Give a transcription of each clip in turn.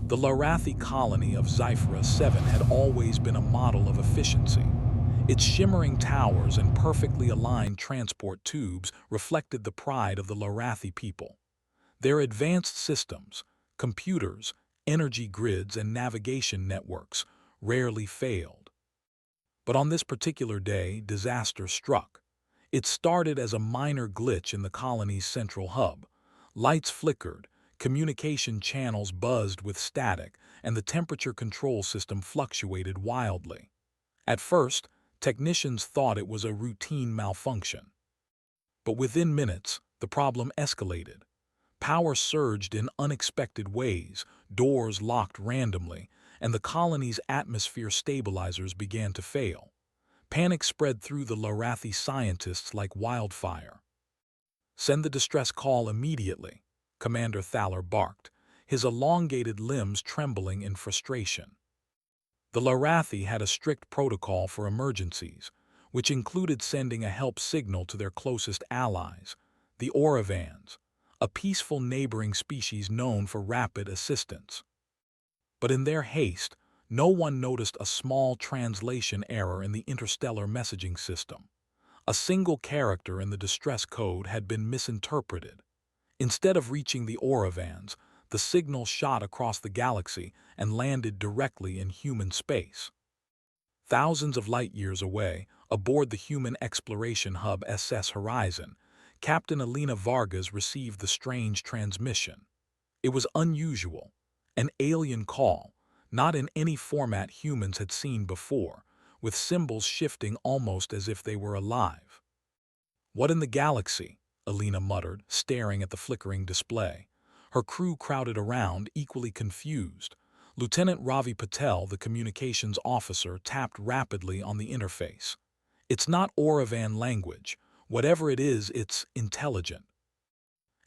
The Larathi colony of Sci-Fi 7 had always been a model of efficiency. Its shimmering towers and perfectly aligned transport tubes reflected the pride of the Larathi people. Their advanced systems, computers, energy grids, and navigation networks rarely failed. But on this particular day, disaster struck. It started as a minor glitch in the colony's central hub. Lights flickered, communication channels buzzed with static, and the temperature control system fluctuated wildly. At first, technicians thought it was a routine malfunction. But within minutes, the problem escalated. Power surged in unexpected ways, doors locked randomly, and the colony's atmosphere stabilizers began to fail. Panic spread through the Larathi scientists like wildfire. "Send the distress call immediately," Commander Thaler barked, his elongated limbs trembling in frustration. The Larathi had a strict protocol for emergencies, which included sending a help signal to their closest allies, the Oravans, a peaceful neighboring species known for rapid assistance. But in their haste, no one noticed a small translation error in the interstellar messaging system. A single character in the distress code had been misinterpreted. Instead of reaching the Oravans, the signal shot across the galaxy and landed directly in human space. Thousands of light-years away, aboard the human exploration hub SS Horizon, Captain Alina Vargas received the strange transmission. It was unusual, an alien call, not in any format humans had seen before, with symbols shifting almost as if they were alive. "What in the galaxy?" Alina muttered, staring at the flickering display. Her crew crowded around, equally confused. Lieutenant Ravi Patel, the communications officer, tapped rapidly on the interface. "It's not Oravan language. Whatever it is, it's intelligent.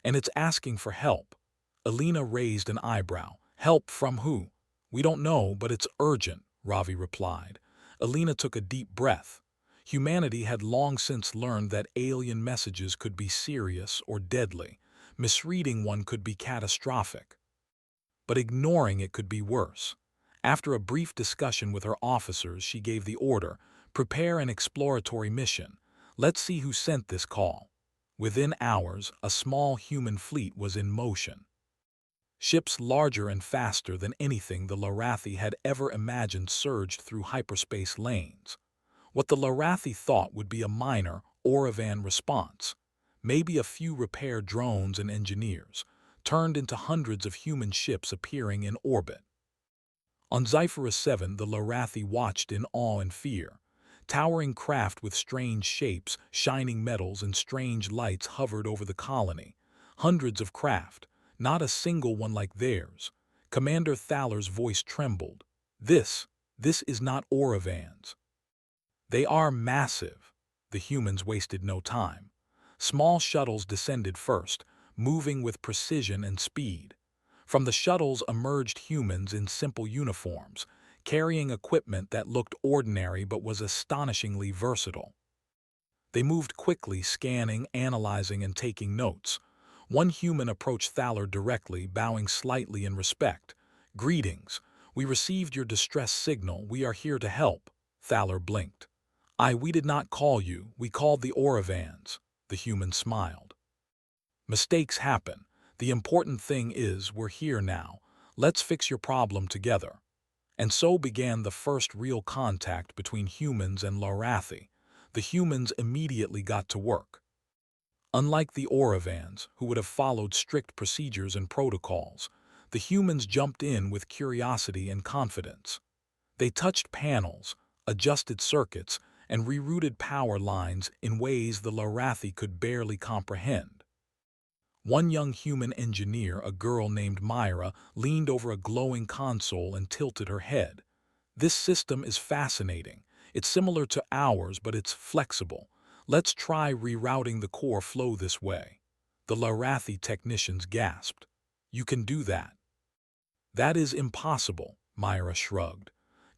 And it's asking for help." Alina raised an eyebrow. "Help from who?" "We don't know, but it's urgent," Ravi replied. Alina took a deep breath. Humanity had long since learned that alien messages could be serious or deadly. Misreading one could be catastrophic. But ignoring it could be worse. After a brief discussion with her officers, she gave the order, "Prepare an exploratory mission. Let's see who sent this call." Within hours, a small human fleet was in motion. Ships larger and faster than anything the Larathi had ever imagined surged through hyperspace lanes. What the Larathi thought would be a minor Oravan response, maybe a few repair drones and engineers, turned into hundreds of human ships appearing in orbit. On Sci-Fi 7, the Larathi watched in awe and fear. Towering craft with strange shapes, shining metals, and strange lights hovered over the colony. Hundreds of craft, not a single one like theirs. Commander Thaler's voice trembled. This is not Oravans. They are massive." The humans wasted no time. Small shuttles descended first, moving with precision and speed. From the shuttles emerged humans in simple uniforms, carrying equipment that looked ordinary but was astonishingly versatile. They moved quickly, scanning, analyzing, and taking notes. One human approached Thaler directly, bowing slightly in respect. "Greetings. We received your distress signal. We are here to help." Thaler blinked. We did not call you. We called the Oravans." The human smiled. "Mistakes happen. The important thing is we're here now. Let's fix your problem together." And so began the first real contact between humans and Larathi. The humans immediately got to work. Unlike the Oravans, who would have followed strict procedures and protocols, the humans jumped in with curiosity and confidence. They touched panels, adjusted circuits, and rerouted power lines in ways the Larathi could barely comprehend. One young human engineer, a girl named Myra, leaned over a glowing console and tilted her head. "This system is fascinating. It's similar to ours, but it's flexible. Let's try rerouting the core flow this way." The Larathi technicians gasped. "You can do that?" "That is impossible," Myra shrugged.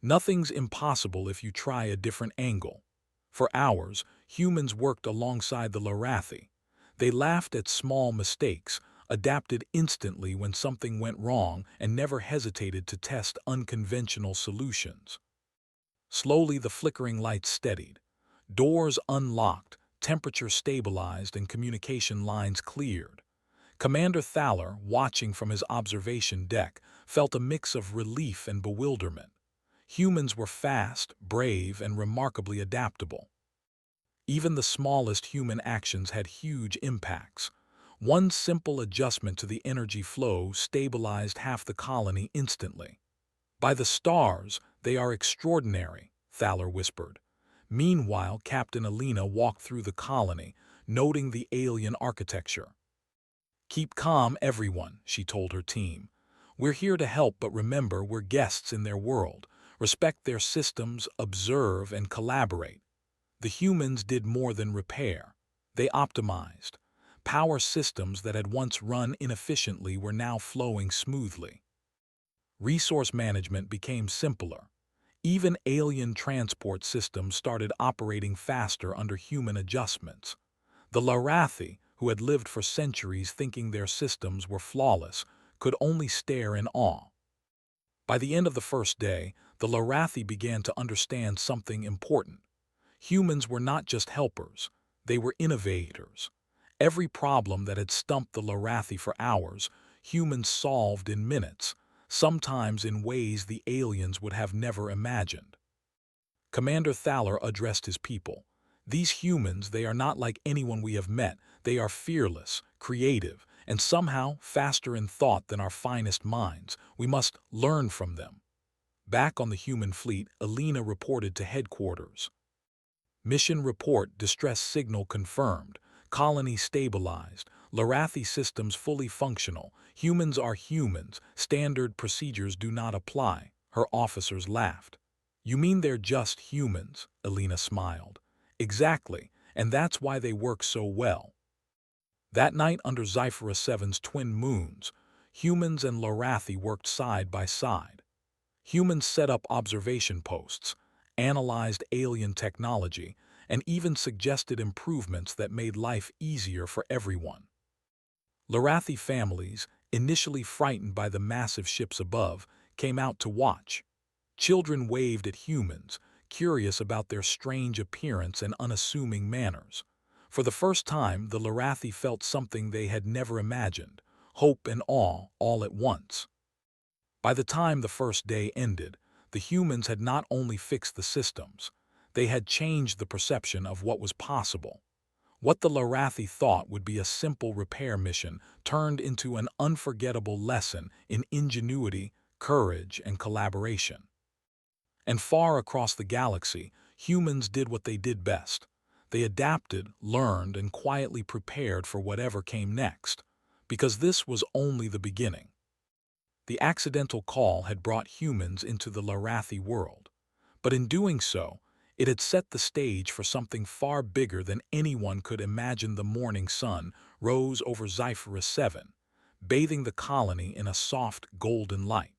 "Nothing's impossible if you try a different angle." For hours, humans worked alongside the Larathi. They laughed at small mistakes, adapted instantly when something went wrong, and never hesitated to test unconventional solutions. Slowly the flickering lights steadied. Doors unlocked, temperature stabilized, and communication lines cleared. Commander Thaler, watching from his observation deck, felt a mix of relief and bewilderment. Humans were fast, brave, and remarkably adaptable. Even the smallest human actions had huge impacts. One simple adjustment to the energy flow stabilized half the colony instantly. "By the stars, they are extraordinary," Thaler whispered. Meanwhile, Captain Alina walked through the colony, noting the alien architecture. "Keep calm, everyone," she told her team. "We're here to help, but remember, we're guests in their world. Respect their systems, observe, and collaborate." The humans did more than repair. They optimized. Power systems that had once run inefficiently were now flowing smoothly. Resource management became simpler. Even alien transport systems started operating faster under human adjustments. The Larathi, who had lived for centuries thinking their systems were flawless, could only stare in awe. By the end of the first day, the Larathi began to understand something important. Humans were not just helpers, they were innovators. Every problem that had stumped the Larathi for hours, humans solved in minutes, sometimes in ways the aliens would have never imagined. Commander Thaler addressed his people. "These humans, they are not like anyone we have met. They are fearless, creative, and somehow faster in thought than our finest minds. We must learn from them." Back on the human fleet, Alina reported to headquarters. "Mission report, distress signal confirmed. Colony stabilized. Larathi systems fully functional. Humans are humans. Standard procedures do not apply." Her officers laughed. "You mean they're just humans?" Alina smiled. "Exactly, and that's why they work so well." That night under Scifi 7's twin moons, humans and Larathi worked side by side. Humans set up observation posts, analyzed alien technology, and even suggested improvements that made life easier for everyone. Larathi families, initially frightened by the massive ships above, came out to watch. Children waved at humans, curious about their strange appearance and unassuming manners. For the first time, the Larathi felt something they had never imagined: hope and awe all at once. By the time the first day ended, the humans had not only fixed the systems, they had changed the perception of what was possible. What the Larathi thought would be a simple repair mission turned into an unforgettable lesson in ingenuity, courage, and collaboration. And far across the galaxy, humans did what they did best. They adapted, learned, and quietly prepared for whatever came next, because this was only the beginning. The accidental call had brought humans into the Larathi world, but in doing so, it had set the stage for something far bigger than anyone could imagine. The morning sun rose over Scifi 7, bathing the colony in a soft golden light.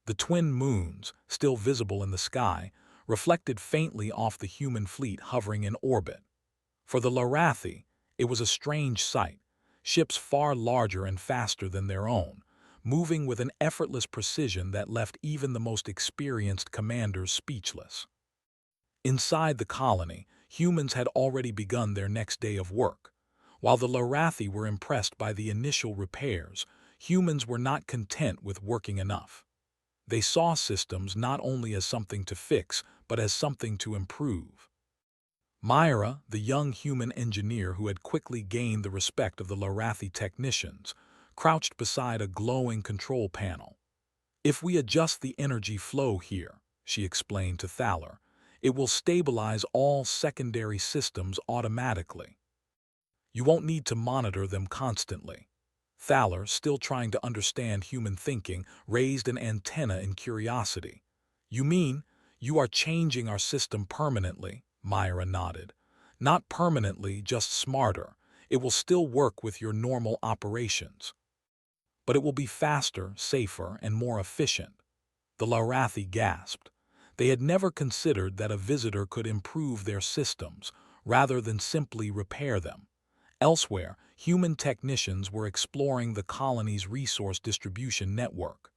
The twin moons, still visible in the sky, reflected faintly off the human fleet hovering in orbit. For the Larathi, it was a strange sight: ships far larger and faster than their own, moving with an effortless precision that left even the most experienced commanders speechless. Inside the colony, humans had already begun their next day of work. While the Larathi were impressed by the initial repairs, humans were not content with working enough. They saw systems not only as something to fix, but as something to improve. Myra, the young human engineer who had quickly gained the respect of the Larathi technicians, crouched beside a glowing control panel. "If we adjust the energy flow here," she explained to Thaler, "it will stabilize all secondary systems automatically. You won't need to monitor them constantly." Thaler, still trying to understand human thinking, raised an antenna in curiosity. "You mean, you are changing our system permanently?" Myra nodded. "Not permanently, just smarter. It will still work with your normal operations. But it will be faster, safer, and more efficient." The Larathi gasped. They had never considered that a visitor could improve their systems, rather than simply repair them. Elsewhere, human technicians were exploring the colony's resource distribution network.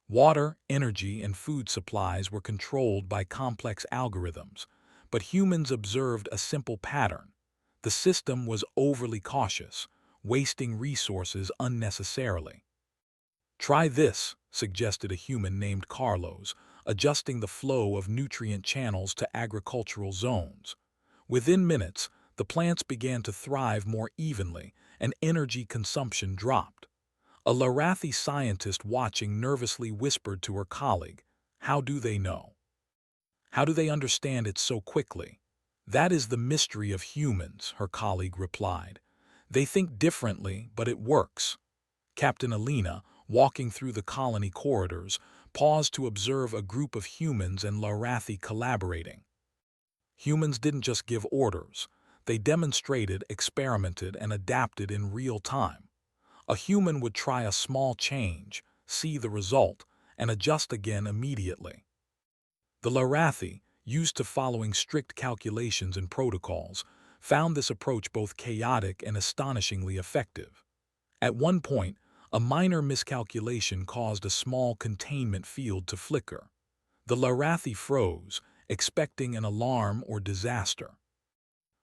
Water, energy, and food supplies were controlled by complex algorithms, but humans observed a simple pattern. The system was overly cautious, wasting resources unnecessarily. "Try this," suggested a human named Carlos, adjusting the flow of nutrient channels to agricultural zones. Within minutes, the plants began to thrive more evenly, and energy consumption dropped. A Larathi scientist watching nervously whispered to her colleague, "How do they know? How do they understand it so quickly?" "That is the mystery of humans," her colleague replied. "They think differently, but it works." Captain Alina, walking through the colony corridors, paused to observe a group of humans and Larathi collaborating. Humans didn't just give orders. They demonstrated, experimented, and adapted in real time. A human would try a small change, see the result, and adjust again immediately. The Larathi, used to following strict calculations and protocols, found this approach both chaotic and astonishingly effective. At one point, a minor miscalculation caused a small containment field to flicker. The Larathi froze, expecting an alarm or disaster.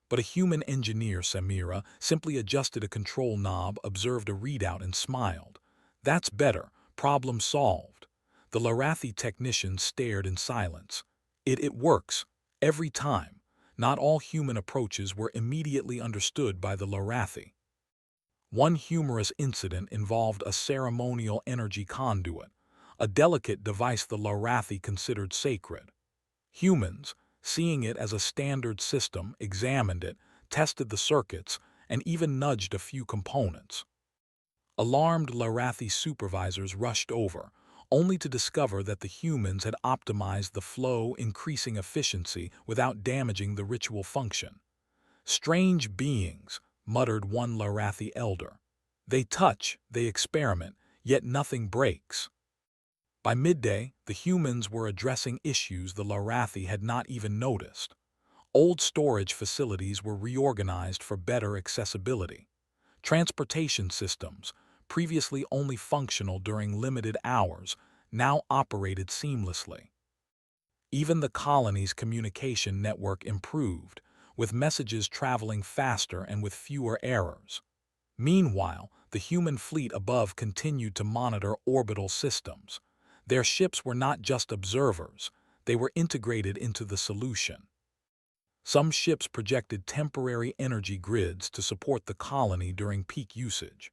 But a human engineer, Samira, simply adjusted a control knob, observed a readout, and smiled. "That's better. Problem solved." The Larathi technician stared in silence. It works. Every time. Not all human approaches were immediately understood by the Larathi. One humorous incident involved a ceremonial energy conduit, a delicate device the Larathi considered sacred. Humans, seeing it as a standard system, examined it, tested the circuits, and even nudged a few components. Alarmed Larathi supervisors rushed over, only to discover that the humans had optimized the flow, increasing efficiency without damaging the ritual function. "Strange beings," muttered one Larathi elder. "They touch, they experiment, yet nothing breaks." By midday, the humans were addressing issues the Larathi had not even noticed. Old storage facilities were reorganized for better accessibility. Transportation systems, previously only functional during limited hours, now operated seamlessly. Even the colony's communication network improved, with messages traveling faster and with fewer errors. Meanwhile, the human fleet above continued to monitor orbital systems. Their ships were not just observers, they were integrated into the solution. Some ships projected temporary energy grids to support the colony during peak usage.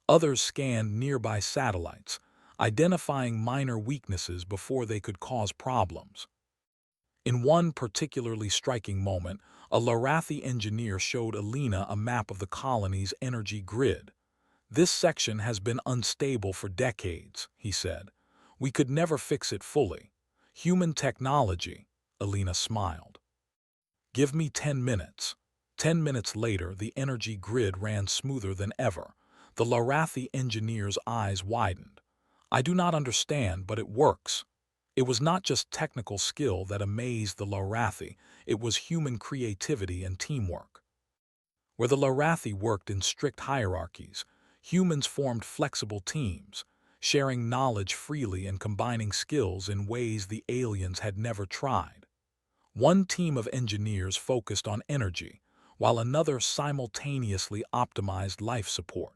Others scanned nearby satellites, identifying minor weaknesses before they could cause problems. In one particularly striking moment, a Larathi engineer showed Alina a map of the colony's energy grid. "This section has been unstable for decades," he said. "We could never fix it fully. Human technology," Alina smiled. "Give me 10 minutes." 10 minutes later, the energy grid ran smoother than ever. The Larathi engineer's eyes widened. "I do not understand, but it works." It was not just technical skill that amazed the Larathi, it was human creativity and teamwork. Where the Larathi worked in strict hierarchies, humans formed flexible teams, sharing knowledge freely and combining skills in ways the aliens had never tried. One team of engineers focused on energy, while another simultaneously optimized life support.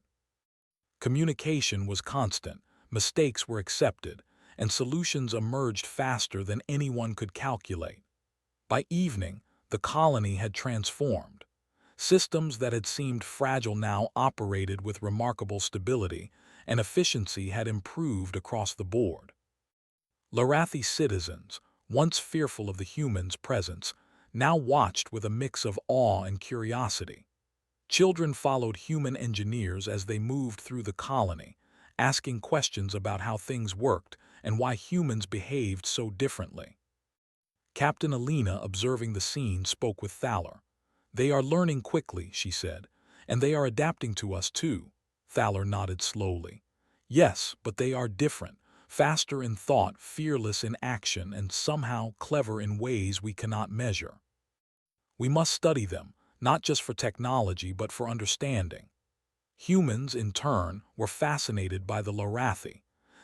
Communication was constant, mistakes were accepted, and solutions emerged faster than anyone could calculate. By evening, the colony had transformed. Systems that had seemed fragile now operated with remarkable stability, and efficiency had improved across the board. Larathi citizens, once fearful of the humans' presence, now watched with a mix of awe and curiosity. Children followed human engineers as they moved through the colony, asking questions about how things worked and why humans behaved so differently. Captain Alina, observing the scene, spoke with Thaler. "They are learning quickly," she said, "and they are adapting to us too." Thaler nodded slowly. "Yes, but they are different, faster in thought, fearless in action, and somehow clever in ways we cannot measure. We must study them, not just for technology but for understanding. Humans, in turn, were fascinated by the Lorathi.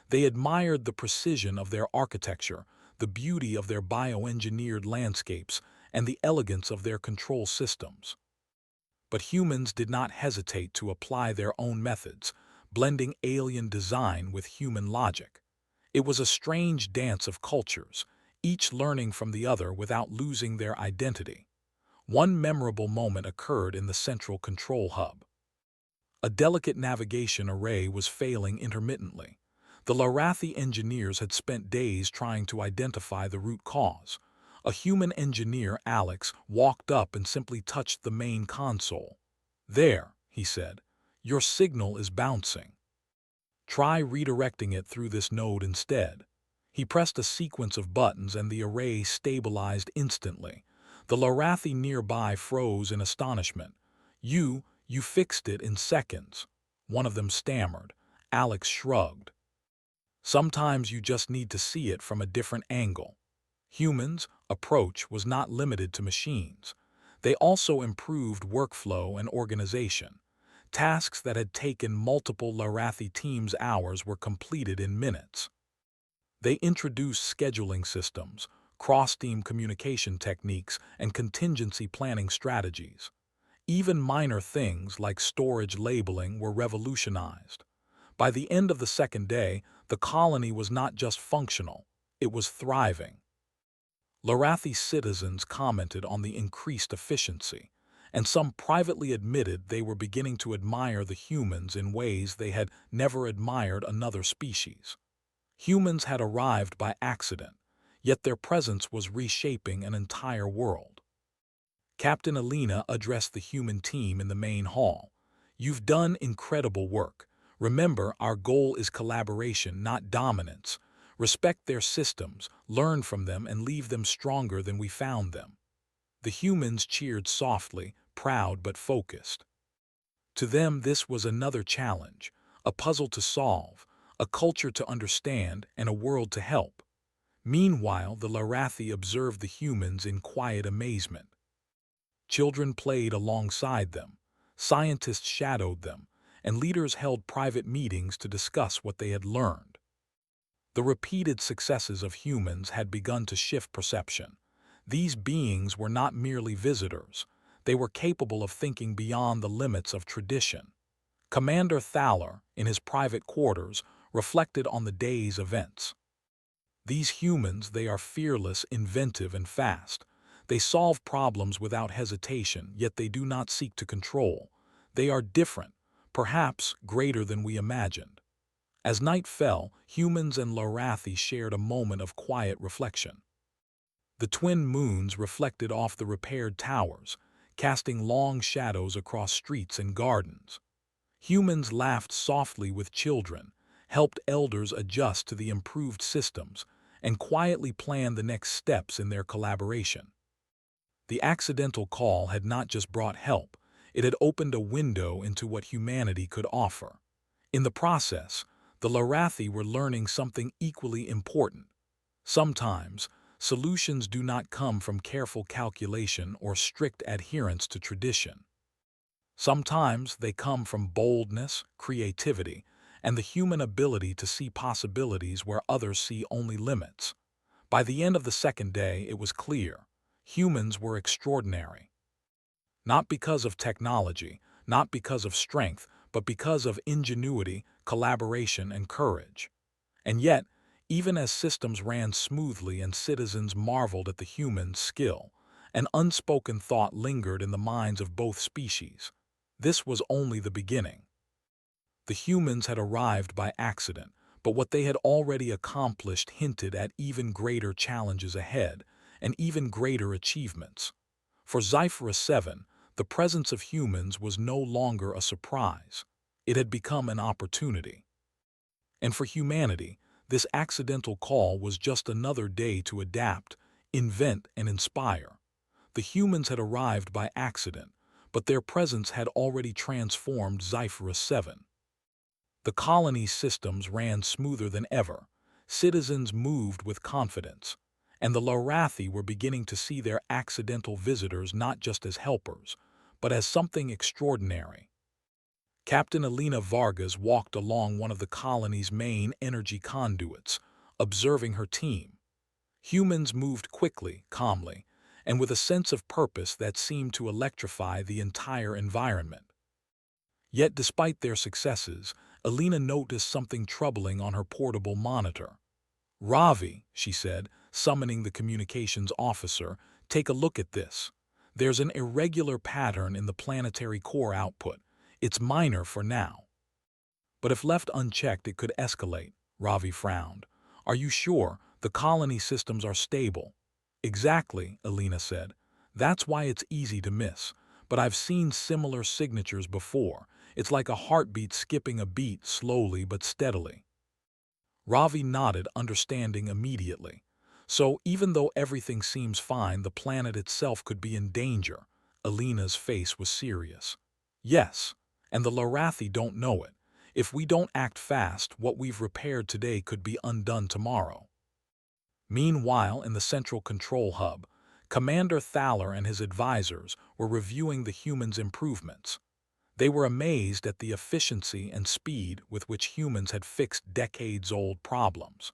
They admired the precision of their architecture, the beauty of their bioengineered landscapes, and the elegance of their control systems. But humans did not hesitate to apply their own methods, blending alien design with human logic. It was a strange dance of cultures, each learning from the other without losing their identity. One memorable moment occurred in the central control hub. A delicate navigation array was failing intermittently. The Lorathi engineers had spent days trying to identify the root cause. A human engineer, Alex, walked up and simply touched the main console. "There," he said, "your signal is bouncing. Try redirecting it through this node instead." He pressed a sequence of buttons and the array stabilized instantly. The Lorathi nearby froze in astonishment. You fixed it in seconds," one of them stammered. Alex shrugged. "Sometimes you just need to see it from a different angle." Humans' approach was not limited to machines. They also improved workflow and organization. Tasks that had taken multiple Lorathi teams' hours were completed in minutes. They introduced scheduling systems, cross-team communication techniques, and contingency planning strategies. Even minor things like storage labeling were revolutionized. By the end of the second day, the colony was not just functional, it was thriving. Lorathi citizens commented on the increased efficiency, and some privately admitted they were beginning to admire the humans in ways they had never admired another species. Humans had arrived by accident, yet their presence was reshaping an entire world. Captain Alina addressed the human team in the main hall. "You've done incredible work. Remember, our goal is collaboration, not dominance. Respect their systems, learn from them, and leave them stronger than we found them." The humans cheered softly, proud but focused. To them, this was another challenge, a puzzle to solve, a culture to understand, and a world to help. Meanwhile, the Lorathi observed the humans in quiet amazement. Children played alongside them, scientists shadowed them, and leaders held private meetings to discuss what they had learned. The repeated successes of humans had begun to shift perception. These beings were not merely visitors. They were capable of thinking beyond the limits of tradition. Commander Thaler, in his private quarters, reflected on the day's events. "These humans, they are fearless, inventive, and fast. They solve problems without hesitation, yet they do not seek to control. They are different, perhaps greater than we imagined." As night fell, humans and Lorathi shared a moment of quiet reflection. The twin moons reflected off the repaired towers, casting long shadows across streets and gardens. Humans laughed softly with children, helped elders adjust to the improved systems, and quietly planned the next steps in their collaboration. The accidental call had not just brought help, it had opened a window into what humanity could offer. In the process, the Lorathi were learning something equally important. Sometimes, solutions do not come from careful calculation or strict adherence to tradition. Sometimes they come from boldness, creativity, and the human ability to see possibilities where others see only limits. By the end of the second day, it was clear. Humans were extraordinary. Not because of technology, not because of strength, but because of ingenuity, collaboration, and courage. And yet, even as systems ran smoothly and citizens marveled at the humans' skill, an unspoken thought lingered in the minds of both species. This was only the beginning. The humans had arrived by accident, but what they had already accomplished hinted at even greater challenges ahead, and even greater achievements. For Sci-Fi 7, the presence of humans was no longer a surprise. It had become an opportunity. And for humanity, this accidental call was just another day to adapt, invent, and inspire. The humans had arrived by accident, but their presence had already transformed Sci-Fi 7. The colony's systems ran smoother than ever, citizens moved with confidence, and the Lorathi were beginning to see their accidental visitors not just as helpers, but as something extraordinary. Captain Alina Vargas walked along one of the colony's main energy conduits, observing her team. Humans moved quickly, calmly, and with a sense of purpose that seemed to electrify the entire environment. Yet despite their successes, Alina noticed something troubling on her portable monitor. "Ravi," she said, summoning the communications officer, "take a look at this. There's an irregular pattern in the planetary core output. It's minor for now, but if left unchecked it could escalate." Ravi frowned. "Are you sure? The colony systems are stable." "Exactly," Alina said. "That's why it's easy to miss. But I've seen similar signatures before. It's like a heartbeat skipping a beat slowly but steadily." Ravi nodded, understanding immediately. "So even though everything seems fine, the planet itself could be in danger." Alina's face was serious. "Yes, and the Lorathi don't know it. If we don't act fast, what we've repaired today could be undone tomorrow." Meanwhile, in the central control hub, Commander Thaler and his advisors were reviewing the humans' improvements. They were amazed at the efficiency and speed with which humans had fixed decades-old problems.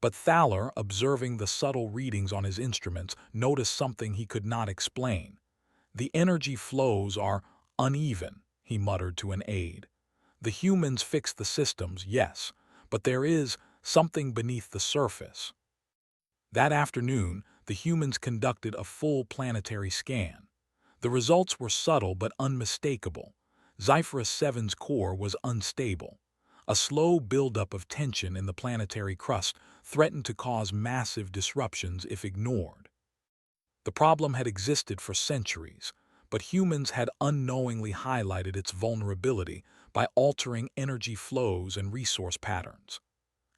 But Thaler, observing the subtle readings on his instruments, noticed something he could not explain. "The energy flows are uneven," he muttered to an aide. "The humans fix the systems, yes, but there is something beneath the surface." That afternoon, the humans conducted a full planetary scan. The results were subtle but unmistakable. Scifi 7's core was unstable. A slow buildup of tension in the planetary crust threatened to cause massive disruptions if ignored. The problem had existed for centuries, but humans had unknowingly highlighted its vulnerability by altering energy flows and resource patterns.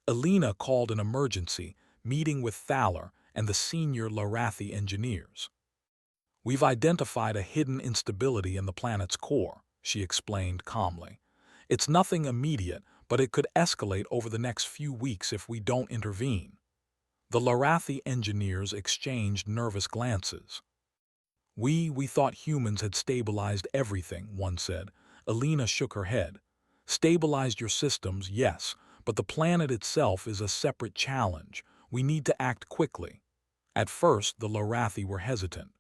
Alina called an emergency, meeting with Thaler and the senior Lorathi engineers. "We've identified a hidden instability in the planet's core," she explained calmly. "It's nothing immediate, but it could escalate over the next few weeks if we don't intervene." The Lorathi engineers exchanged nervous glances. We thought humans had stabilized everything," one said. Alina shook her head. "Stabilized your systems, yes, but the planet itself is a separate challenge. We need to act quickly." At first, the Lorathi were hesitant.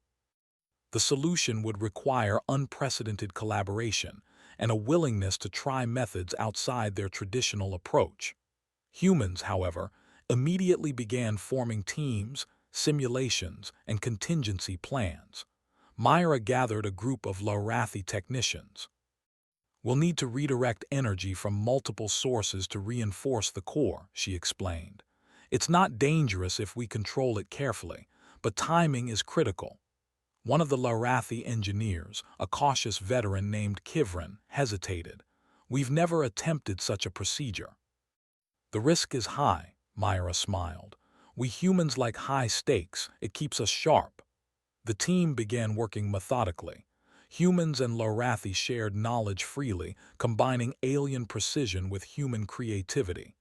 The solution would require unprecedented collaboration and a willingness to try methods outside their traditional approach. Humans, however, immediately began forming teams, simulations, and contingency plans. Myra gathered a group of Lorathi technicians. "We'll need to redirect energy from multiple sources to reinforce the core," she explained. "It's not dangerous if we control it carefully, but timing is critical." One of the Lorathi engineers, a cautious veteran named Kivrin, hesitated. "We've never attempted such a procedure." "The risk is high," Myra smiled. "We humans like high stakes. It keeps us sharp." The team began working methodically. Humans and Lorathi shared knowledge freely, combining alien precision with human creativity.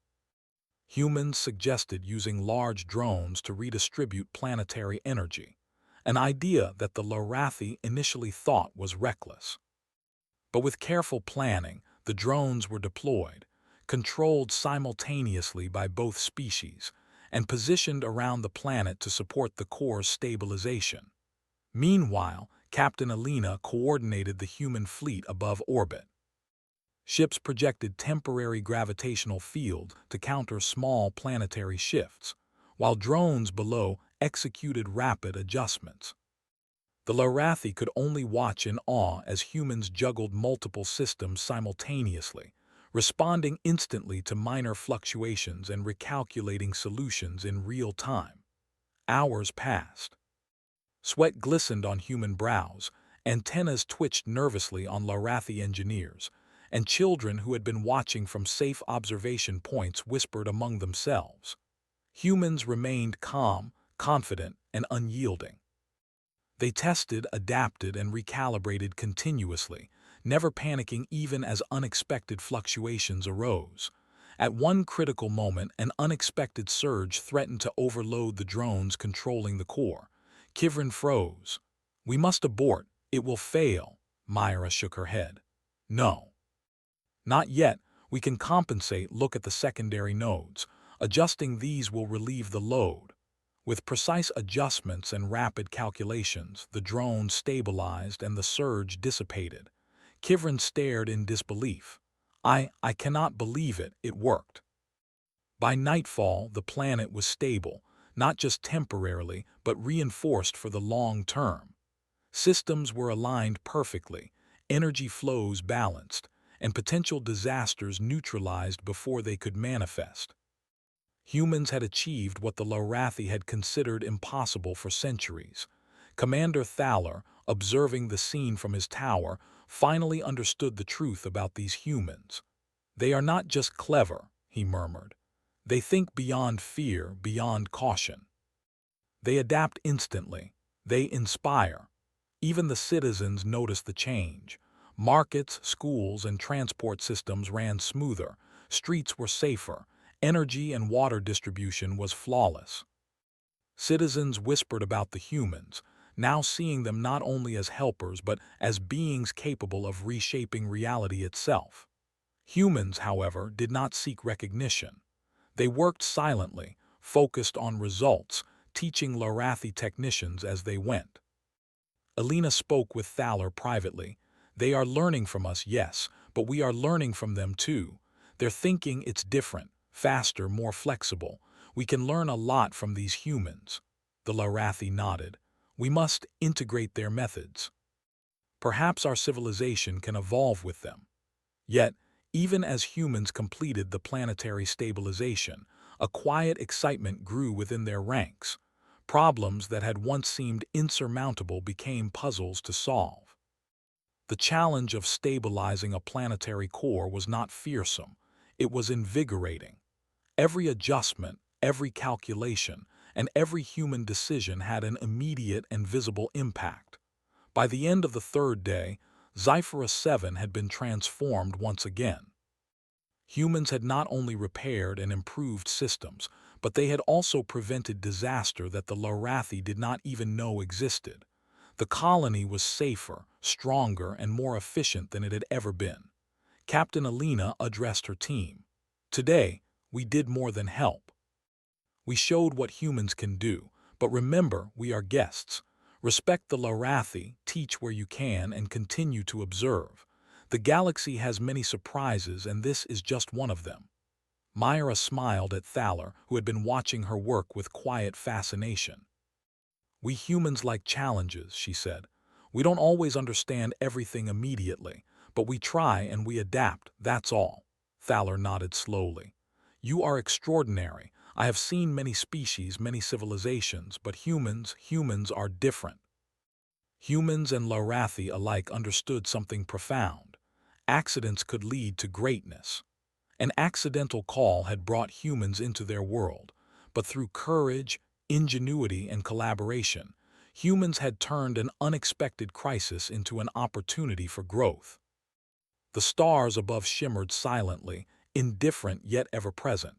Humans suggested using large drones to redistribute planetary energy, an idea that the Lorathi initially thought was reckless. But with careful planning, the drones were deployed, controlled simultaneously by both species, and positioned around the planet to support the core's stabilization. Meanwhile, Captain Alina coordinated the human fleet above orbit. Ships projected temporary gravitational field to counter small planetary shifts, while drones below executed rapid adjustments. The Lorathi could only watch in awe as humans juggled multiple systems simultaneously, responding instantly to minor fluctuations and recalculating solutions in real time. Hours passed. Sweat glistened on human brows, antennas twitched nervously on Lorathi engineers, and children who had been watching from safe observation points whispered among themselves. Humans remained calm, confident, and unyielding. They tested, adapted, and recalibrated continuously, never panicking even as unexpected fluctuations arose. At one critical moment, an unexpected surge threatened to overload the drones controlling the core. Kivrin froze. "We must abort," It will fail, Myra shook her head. No. Not yet. We can compensate. Look at the secondary nodes. Adjusting these will relieve the load. With precise adjustments and rapid calculations, the drone stabilized and the surge dissipated. Kivrin stared in disbelief. I cannot believe it. It worked. By nightfall, the planet was stable, not just temporarily, but reinforced for the long term. Systems were aligned perfectly, energy flows balanced, and potential disasters neutralized before they could manifest. Humans had achieved what the Lorathi had considered impossible for centuries. Commander Thaler, observing the scene from his tower, finally understood the truth about these humans. They are not just clever, he murmured. They think beyond fear, beyond caution. They adapt instantly. They inspire. Even the citizens noticed the change. Markets, schools, and transport systems ran smoother. Streets were safer. Energy and water distribution was flawless. Citizens whispered about the humans, now seeing them not only as helpers but as beings capable of reshaping reality itself. Humans, however, did not seek recognition. They worked silently, focused on results, teaching Lorathi technicians as they went. Alina spoke with Thaler privately. They are learning from us, yes, but we are learning from them too. Their thinking, it's different, faster, more flexible. We can learn a lot from these humans. The Lorathi nodded. We must integrate their methods. Perhaps our civilization can evolve with them. Yet, even as humans completed the planetary stabilization, a quiet excitement grew within their ranks. Problems that had once seemed insurmountable became puzzles to solve. The challenge of stabilizing a planetary core was not fearsome, it was invigorating. Every adjustment, every calculation, and every human decision had an immediate and visible impact. By the end of the third day, Sci-Fi 7 had been transformed once again. Humans had not only repaired and improved systems, but they had also prevented disaster that the Lorathi did not even know existed. The colony was safer, stronger, and more efficient than it had ever been. Captain Alina addressed her team. Today, we did more than help. We showed what humans can do, but remember, we are guests. Respect the Lorathi, teach where you can, and continue to observe. The galaxy has many surprises, and this is just one of them. Myra smiled at Thaler, who had been watching her work with quiet fascination. We humans like challenges, she said. We don't always understand everything immediately, but we try and we adapt, that's all. Thaler nodded slowly. You are extraordinary. I have seen many species, many civilizations, but humans are different. Humans and Lorathi alike understood something profound. Accidents could lead to greatness. An accidental call had brought humans into their world, but through courage, ingenuity, and collaboration, humans had turned an unexpected crisis into an opportunity for growth. The stars above shimmered silently, indifferent yet ever-present.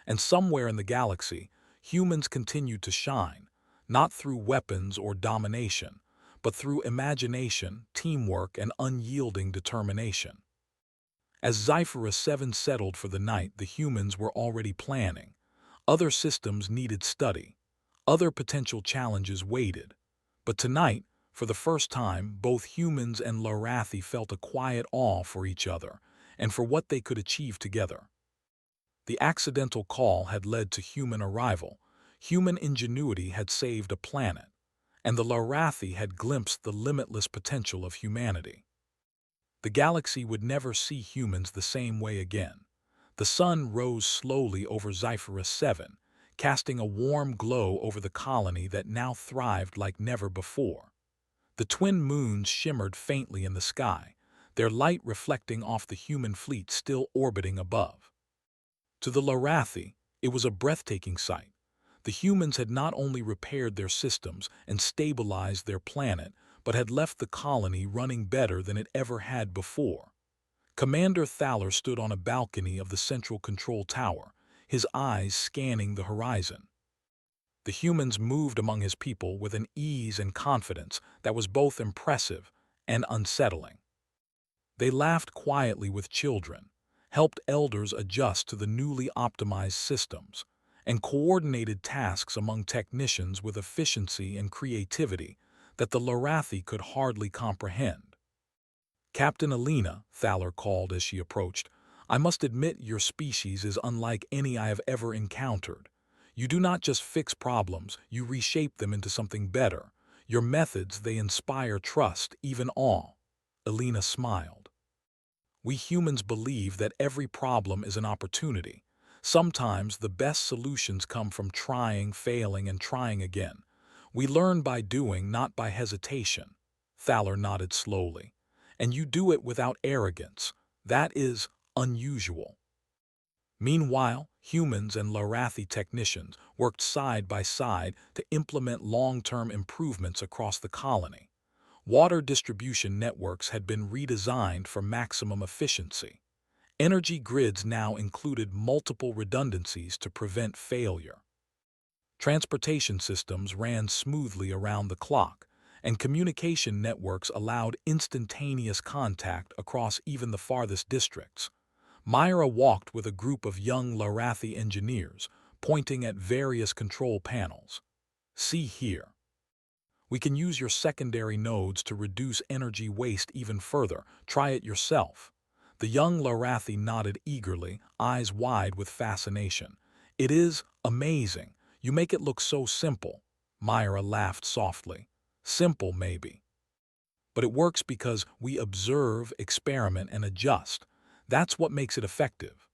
And somewhere in the galaxy, humans continued to shine, not through weapons or domination, but through imagination, teamwork, and unyielding determination. As Sci-Fi 7 settled for the night, the humans were already planning. Other systems needed study. Other potential challenges waited. But tonight, for the first time, both humans and Lorathi felt a quiet awe for each other and for what they could achieve together. The accidental call had led to human arrival. Human ingenuity had saved a planet, and the Lorathi had glimpsed the limitless potential of humanity. The galaxy would never see humans the same way again. The sun rose slowly over Sci-Fi 7, casting a warm glow over the colony that now thrived like never before. The twin moons shimmered faintly in the sky, their light reflecting off the human fleet still orbiting above. To the Lorathi, it was a breathtaking sight. The humans had not only repaired their systems and stabilized their planet, but had left the colony running better than it ever had before. Commander Thaler stood on a balcony of the central control tower, his eyes scanning the horizon. The humans moved among his people with an ease and confidence that was both impressive and unsettling. They laughed quietly with children, helped elders adjust to the newly optimized systems, and coordinated tasks among technicians with efficiency and creativity that the Lorathi could hardly comprehend. "Captain Alina," Thaler called as she approached, "I must admit your species is unlike any I have ever encountered. You do not just fix problems, you reshape them into something better. Your methods, they inspire trust, even awe." Alina smiled. "We humans believe that every problem is an opportunity. Sometimes the best solutions come from trying, failing, and trying again. We learn by doing, not by hesitation." Thaler nodded slowly. "And you do it without arrogance. That is unusual." Meanwhile, humans and Lorathi technicians worked side by side to implement long-term improvements across the colony. Water distribution networks had been redesigned for maximum efficiency. Energy grids now included multiple redundancies to prevent failure. Transportation systems ran smoothly around the clock, and communication networks allowed instantaneous contact across even the farthest districts. Myra walked with a group of young Lorathi engineers, pointing at various control panels. "See here. We can use your secondary nodes to reduce energy waste even further. Try it yourself." The young Lorathi nodded eagerly, eyes wide with fascination. "It is amazing. You make it look so simple." Myra laughed softly. "Simple, maybe. But it works because we observe, experiment, and adjust. That's what makes it effective."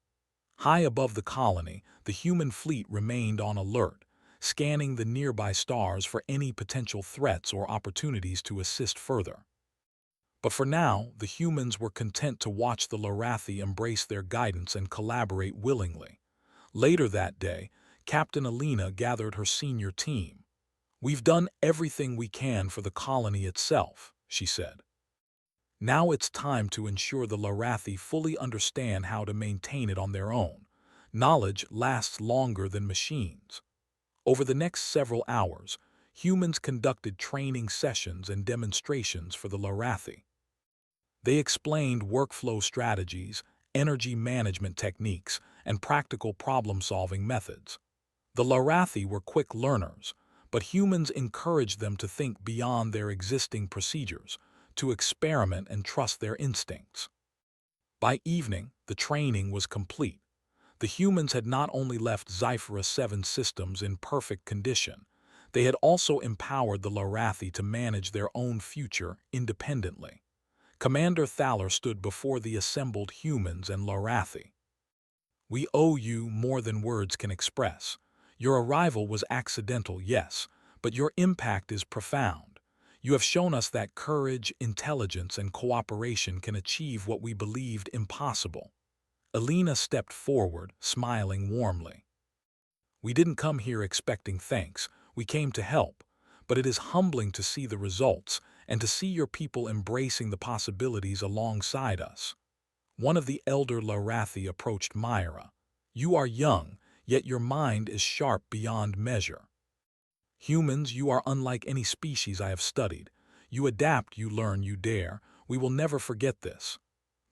High above the colony, the human fleet remained on alert, scanning the nearby stars for any potential threats or opportunities to assist further. But for now, the humans were content to watch the Lorathi embrace their guidance and collaborate willingly. Later that day, Captain Alina gathered her senior team. "We've done everything we can for the colony itself," she said. "Now it's time to ensure the Lorathi fully understand how to maintain it on their own. Knowledge lasts longer than machines." Over the next several hours, humans conducted training sessions and demonstrations for the Lorathi. They explained workflow strategies, energy management techniques, and practical problem-solving methods. The Lorathi were quick learners, but humans encouraged them to think beyond their existing procedures, to experiment and trust their instincts. By evening, the training was complete. The humans had not only left Sci-Fi 7 systems in perfect condition, they had also empowered the Lorathi to manage their own future independently. Commander Thaler stood before the assembled humans and Lorathi. "We owe you more than words can express. Your arrival was accidental, yes, but your impact is profound. You have shown us that courage, intelligence, and cooperation can achieve what we believed impossible." Alina stepped forward, smiling warmly. "We didn't come here expecting thanks. We came to help. But it is humbling to see the results and to see your people embracing the possibilities alongside us." One of the elder Lorathi approached Myra. "You are young, yet your mind is sharp beyond measure. Humans, you are unlike any species I have studied. You adapt, you learn, you dare. We will never forget this."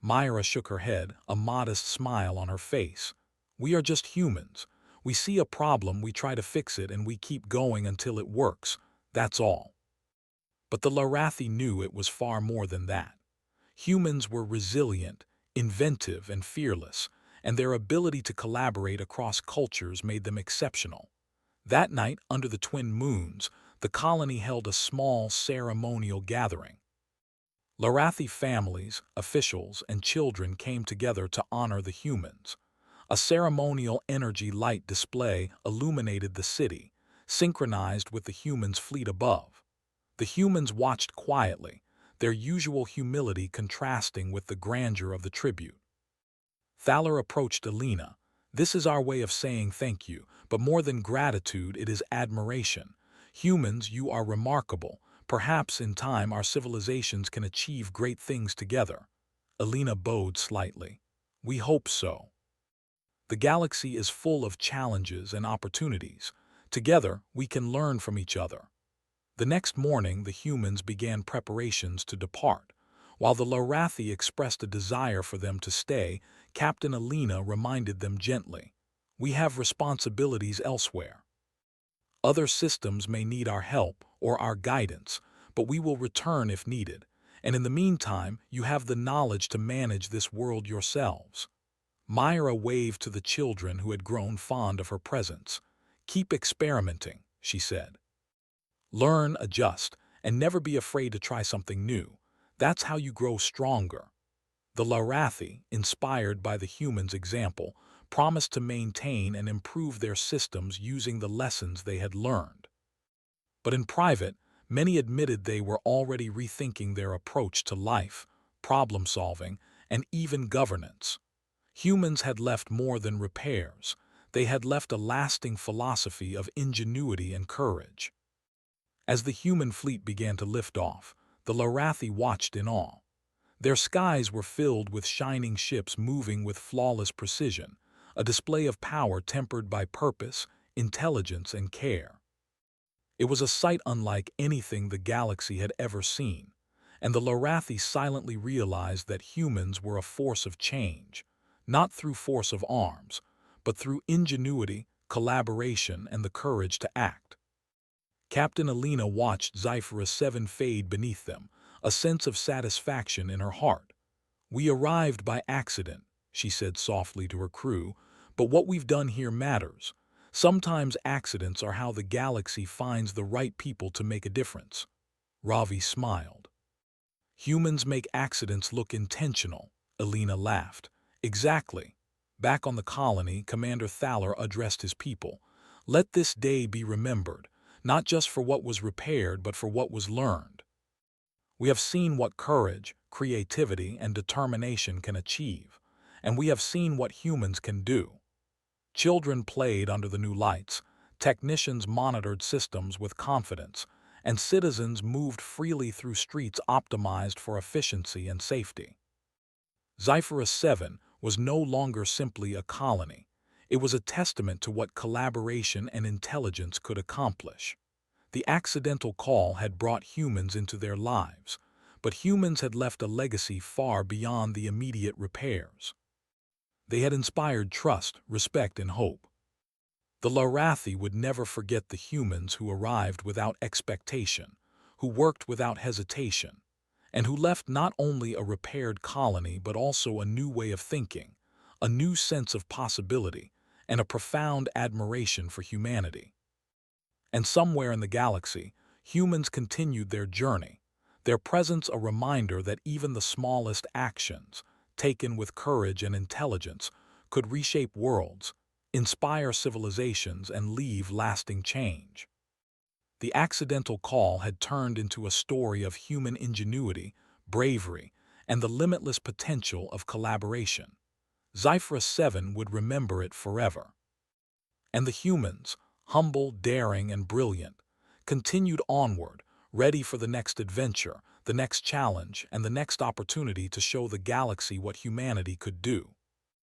Myra shook her head, a modest smile on her face. "We are just humans. We see a problem, we try to fix it, and we keep going until it works. That's all." But the Lorathi knew it was far more than that. Humans were resilient, inventive, and fearless, and their ability to collaborate across cultures made them exceptional. That night, under the twin moons, the colony held a small ceremonial gathering. Lorathi families, officials, and children came together to honor the humans. A ceremonial energy light display illuminated the city, synchronized with the humans' fleet above. The humans watched quietly, their usual humility contrasting with the grandeur of the tribute. Thaler approached Alina. "This is our way of saying thank you, but more than gratitude, it is admiration. Humans, you are remarkable. Perhaps in time our civilizations can achieve great things together." Alina bowed slightly. "We hope so. The galaxy is full of challenges and opportunities. Together, we can learn from each other. The next morning, the humans began preparations to depart. While the Lorathi expressed a desire for them to stay, Captain Alina reminded them gently, "We have responsibilities elsewhere. Other systems may need our help or our guidance, but we will return if needed. And in the meantime, you have the knowledge to manage this world yourselves." Myra waved to the children who had grown fond of her presence. "Keep experimenting," she said. "Learn, adjust, and never be afraid to try something new. That's how you grow stronger." The Lorathi, inspired by the humans' example, promised to maintain and improve their systems using the lessons they had learned. But in private, many admitted they were already rethinking their approach to life, problem-solving, and even governance. Humans had left more than repairs. They had left a lasting philosophy of ingenuity and courage. As the human fleet began to lift off, the Lorathi watched in awe. Their skies were filled with shining ships moving with flawless precision, a display of power tempered by purpose, intelligence, and care. It was a sight unlike anything the galaxy had ever seen, and the Lorathi silently realized that humans were a force of change, not through force of arms, but through ingenuity, collaboration, and the courage to act. Captain Alina watched Scifi 7 fade beneath them, a sense of satisfaction in her heart. "We arrived by accident," she said softly to her crew, "but what we've done here matters. Sometimes accidents are how the galaxy finds the right people to make a difference." Ravi smiled. "Humans make accidents look intentional," Alina laughed. "Exactly." Back on the colony, Commander Thaler addressed his people. "Let this day be remembered, not just for what was repaired, but for what was learned. We have seen what courage, creativity, and determination can achieve, and we have seen what humans can do." Children played under the new lights, technicians monitored systems with confidence, and citizens moved freely through streets optimized for efficiency and safety. Scifi 7 was no longer simply a colony. It was a testament to what collaboration and intelligence could accomplish. The accidental call had brought humans into their lives, but humans had left a legacy far beyond the immediate repairs. They had inspired trust, respect, and hope. The Lorathi would never forget the humans who arrived without expectation, who worked without hesitation, and who left not only a repaired colony but also a new way of thinking, a new sense of possibility, and a profound admiration for humanity. And somewhere in the galaxy, humans continued their journey, their presence a reminder that even the smallest actions, taken with courage and intelligence, could reshape worlds, inspire civilizations, and leave lasting change. The accidental call had turned into a story of human ingenuity, bravery, and the limitless potential of collaboration. Scifi 7 would remember it forever. And the humans, humble, daring, and brilliant, continued onward, ready for the next adventure, the next challenge, and the next opportunity to show the galaxy what humanity could do.